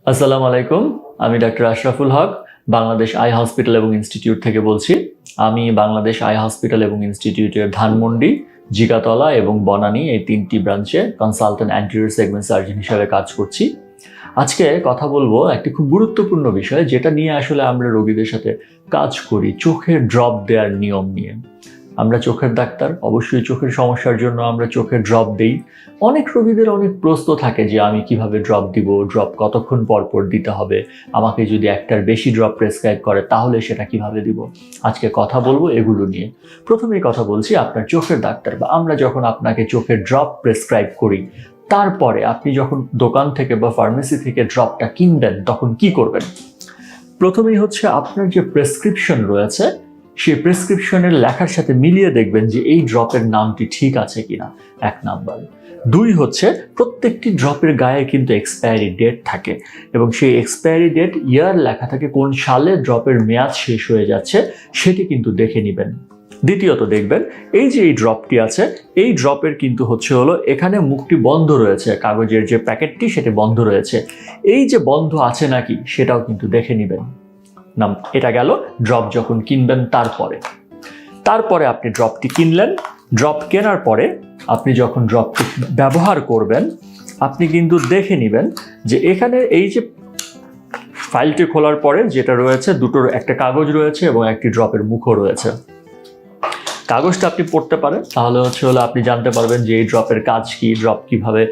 আসসালামু আলাইকুম। আমি ডাক্তার আশরাফুল হক, বাংলাদেশ আই হসপিটাল এবং ইনস্টিটিউট থেকে বলছি। আমি বাংলাদেশ আই হসপিটাল এবং ইনস্টিটিউটের ধানমন্ডি, জিগাতলা এবং বনানী এই তিনটি ব্রাঞ্চে কনসালটেন্ট অ্যান্টেরিয়র সেগমেন্ট সার্জন হিসেবে কাজ করছি। আজকে কথা বলবো একটি খুব গুরুত্বপূর্ণ বিষয়, যেটা নিয়ে আসলে আমরা রোগীদের সাথে কাজ করি, চোখের ড্রপ দেওয়ার নিয়ম নিয়ে। আমরা চোখের ডাক্তার, অবশ্যই চোখের সমস্যার জন্য আমরা চোখের ড্রপ দেই। অনেক রোগীদের অনেক প্রশ্ন থাকে যে আমি কিভাবে ড্রপ দিব, ড্রপ কতক্ষণ পর পর দিতে হবে, আমাকে যদি একটার বেশি ড্রপ প্রেসক্রাইব করে তাহলে সেটা কিভাবে দিব। আজকে কথা বলবো এগুলো নিয়ে। প্রথমেই কথা বলছি আপনার চোখের ডাক্তার বা আমরা যখন আপনাকে চোখের ড্রপ প্রেসক্রাইব করি, তারপরে আপনি যখন দোকান থেকে বা ফার্মেসি থেকে ড্রপটা কিনবেন তখন কি করবেন। প্রথমেই হচ্ছে আপনার যে প্রেসক্রিপশন রয়েছে সেই প্রেসক্রিপশনের লেখার সাথে মিলিয়ে দেখবেন যে এই ড্রপের নামটি ঠিক আছে কিনা, এক নাম্বার। দুই হচ্ছে প্রত্যেকটি ড্রপের গায়ে কিন্তু এক্সপায়ারি ডেট থাকে এবং সেই এক্সপায়ারি ডেট ইয়ার লেখা থাকে, কোন সালে ড্রপের মেয়াদ শেষ হয়ে যাচ্ছে সেটি কিন্তু দেখে নেবেন। দ্বিতীয়ত দেখবেন এই যে এই ড্রপটি আছে, এই ড্রপের কিন্তু হলো এখানে মুখটি বন্ধ রয়েছে, কাগজের যে প্যাকেটটি সেটি বন্ধ রয়েছে। এই যে বন্ধ আছে নাকি সেটাও কিন্তু দেখে নেবেন। এটা গেল ড্রপ যখন কিনবেন তারপরে আপনি ড্রপটি কিনলেন। ড্রপ কেনার পরে আপনি যখন ড্রপটি ব্যবহার করবেন, আপনি কিন্তু দেখে নেবেন যে এখানে এই যে ফাইলটি খোলার পরে যেটা রয়েছে, দুটোর একটা কাগজ রয়েছে এবং একটি ড্রপের মুখও রয়েছে। কাগজটা আপনি পড়তে পারেন, তাহলে আপনি জানতে পারবেন যে এই ড্রপের কাজ কি, ড্রপ কিভাবে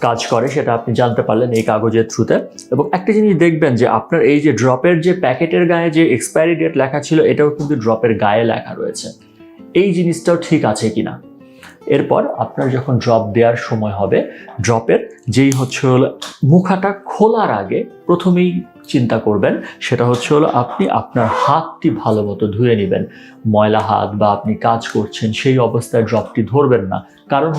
কাজ করে সেটা আপনি জানতে পারলেন এই কাগজের থ্রুতে। এবং একটা জিনিস দেখবেন যে আপনার এই যে ড্রপের যে প্যাকেটের গায়ে যে এক্সপায়ারি ডেট লেখা ছিল, এটাও কিন্তু ড্রপের গায়ে লেখা রয়েছে। এই জিনিসটাও ঠিক আছে কিনা। এরপর আপনার যখন ড্রপ দেওয়ার সময় হবে, ড্রপের যেই মুখাটা খোলার আগে প্রথমেই চিন্তা করবেন সেটা আপনি আপনার হাতটি ভালো মতো ধুয়ে নেবেন। ময়লা হাত বা আপনি কাজ করছেন সেই অবস্থায় ড্রপটি ধরবেন না। কারণ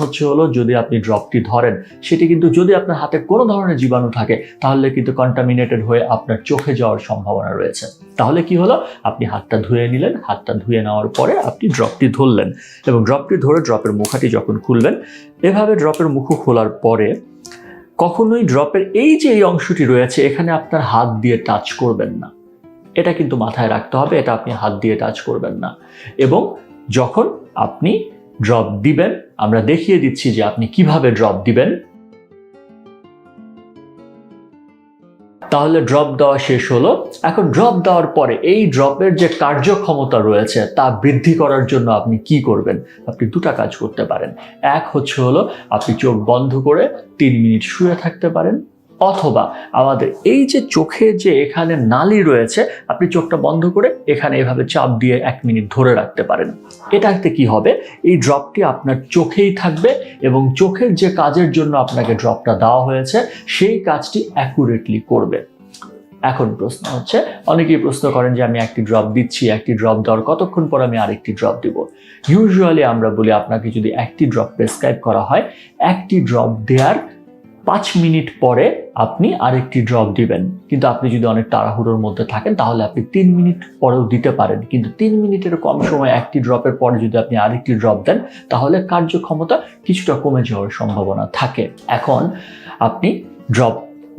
যদি আপনি ড্রপটি ধরেন, সেটি কিন্তু যদি আপনার হাতে কোনো ধরনের জীবাণু থাকে তাহলে কিন্তু কন্টামিনেটেড হয়ে আপনার চোখে যাওয়ার সম্ভাবনা রয়েছে। তাহলে কি হলো, আপনি হাতটা ধুয়ে নিলেন, হাতটা ধুয়ে নেওয়ার পরে আপনি ড্রপটি ধরলেন এবং ড্রপটি ধরে ড্রপের মুখাটি যখন খুলবেন, এভাবে ড্রপের মুখ খোলার পরে কখনোই ড্রপের এই যে এই অংশটি রয়েছে এখানে আপনার হাত দিয়ে টাচ করবেন না। এটা কিন্তু মাথায় রাখতে হবে, এটা আপনি হাত দিয়ে টাচ করবেন না। এবং যখন আপনি ড্রপ দিবেন, আমরা দেখিয়ে দিচ্ছি যে আপনি কিভাবে ড্রপ দিবেন। তাহলে ড্রপ দেওয়া শেষ হলো। এখন ড্রপ দেওয়ার পরে এই ড্রপের যে কার্যক্ষমতা রয়েছে তা বৃদ্ধি করার জন্য আপনি কি করবেন। আপনি দুটা কাজ করতে পারেন। এক আপনি চোখ বন্ধ করে 3 মিনিট শুয়ে থাকতে পারেন, অথবা আমাদের এই যে চোখে যে এখানে নালি রয়েছে, আপনি চোখটা বন্ধ করে এখানে এভাবে চাপ দিয়ে 1 মিনিট ধরে রাখতে পারেন। এটাতে কি হবে, এই ড্রপটি আপনার চোখেই থাকবে এবং চোখের যে কাজের জন্য আপনাকে ড্রপটা দেওয়া হয়েছে সেই কাজটি অ্যাকুরেটলি করবে। এখন প্রশ্ন হচ্ছে, অনেকেই প্রশ্ন করেন যে আমি একটি ড্রপ দিচ্ছি, একটি ড্রপ দেওয়ার কতক্ষণ পর আমি আরেকটি ড্রপ দিব। ইউজুয়ালি আমরা বলি আপনাকে যদি একটি ড্রপ প্রেসক্রাইব করা হয়, একটি ড্রপ দেওয়ার 5 মিনিট পরে আপনি আরেকটি ড্রপ দিবেন। কিন্তু আপনি যদি অনেক তাড়াহুড়োর মধ্যে থাকেন তাহলে আপনি 3 মিনিট পরেও দিতে পারেন। কিন্তু 3 মিনিটের কম সময় একটি ড্রপের পরে যদি আপনি আরেকটি ড্রপ দেন তাহলে কার্যক্ষমতা কিছুটা কমে যাওয়ার সম্ভাবনা থাকে। এখন আপনি ড্রপ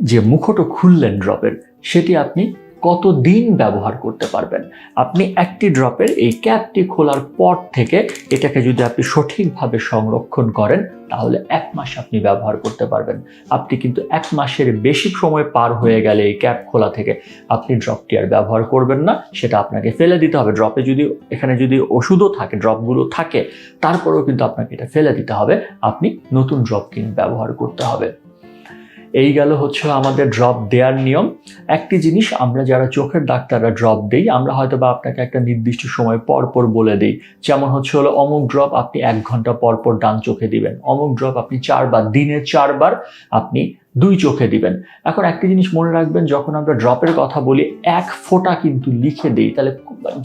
যে মুখটা খুললেন ড্রপের, সেটি আপনি কতদিন ব্যবহার করতে পারবেন। আপনি একটি ড্রপের এই ক্যাপটি খোলার পর থেকে এটাকে যদি আপনি সঠিকভাবে সংরক্ষণ করেন তাহলে 1 মাস আপনি ব্যবহার করতে পারবেন। আপনি কিন্তু 1 মাসের বেশি সময় পার হয়ে গেলে এই ক্যাপ খোলা থেকে আপনি ড্রপটি আর ব্যবহার করবেন না, সেটা আপনাকে ফেলে দিতে হবে। ড্রপে যদি এখানে যদি ওষুধও থাকে, ড্রপগুলো থাকে, তারপরেও কিন্তু আপনাকে এটা ফেলে দিতে হবে। আপনি নতুন ড্রপ কিনে ব্যবহার করতে হবে। এই গেল আমাদের ড্রপ দেওয়ার নিয়ম। একটি জিনিস, আমরা যারা চোখের ডাক্তাররা ড্রপ দেই, আমরা হয়তো বা আপনাকে একটা নির্দিষ্ট সময় পর পর বলে দিই, যেমন অমুক ড্রপ আপনি 1 ঘন্টা পর পর ডান চোখে দিবেন, অমুক ড্রপ আপনি 4 বার, দিনে 4 বার আপনি 2 চোখে দিবেন। এখন একটি জিনিস মনে রাখবেন, যখন আমরা ড্রপের কথা বলি 1 ফোঁটা কিন্তু লিখে দিই, তাহলে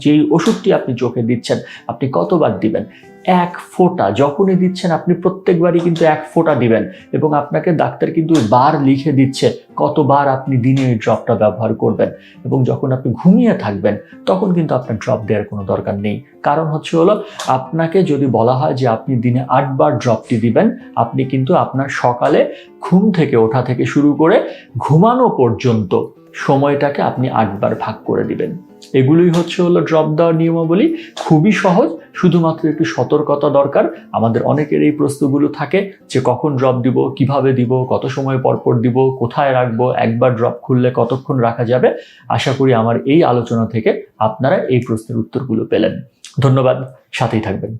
যেই ওষুধটি আপনি চোখে দিচ্ছেন আপনি কতবার দিবেন এক ফোঁটা যখনই দিচ্ছেন আপনি প্রত্যেকবারই কিন্তু এক ফোঁটা দিবেন, এবং আপনাকে ডাক্তার কিন্তু বার লিখে দিচ্ছে কতবার আপনি দিনে এই ড্রপটা ব্যবহার করবেন। এবং যখন আপনি ঘুমিয়ে থাকবেন তখন কিন্তু আপনার ড্রপ দেওয়ার কোনো দরকার নেই। কারণ হচ্ছে হলো, আপনাকে যদি বলা হয় যে আপনি দিনে 8 বার ড্রপটি দিবেন, আপনি কিন্তু আপনার সকালে ঘুম থেকে ওঠা থেকে শুরু করে ঘুমানো পর্যন্ত সময়টাকে আপনি 8 বার ভাগ করে দিবেন। এগুলোই হচ্ছে হলো ড্রপ দেওয়ার নিয়মাবলী। খুবই সহজ, শুধুমাত্র একটু সতর্কতা দরকার। আমাদের অনেকের এই প্রশ্নগুলো থাকে যে কখন ড্রপ দিব, কিভাবে দিব, কত সময় পরপর দিব, কোথায় রাখবো, একবার ড্রপ খুললে কতক্ষণ রাখা যাবে। আশা করি আমার এই আলোচনা থেকে আপনারা এই প্রশ্নের উত্তরগুলো পেলেন। ধন্যবাদ, সাথেই থাকবেন।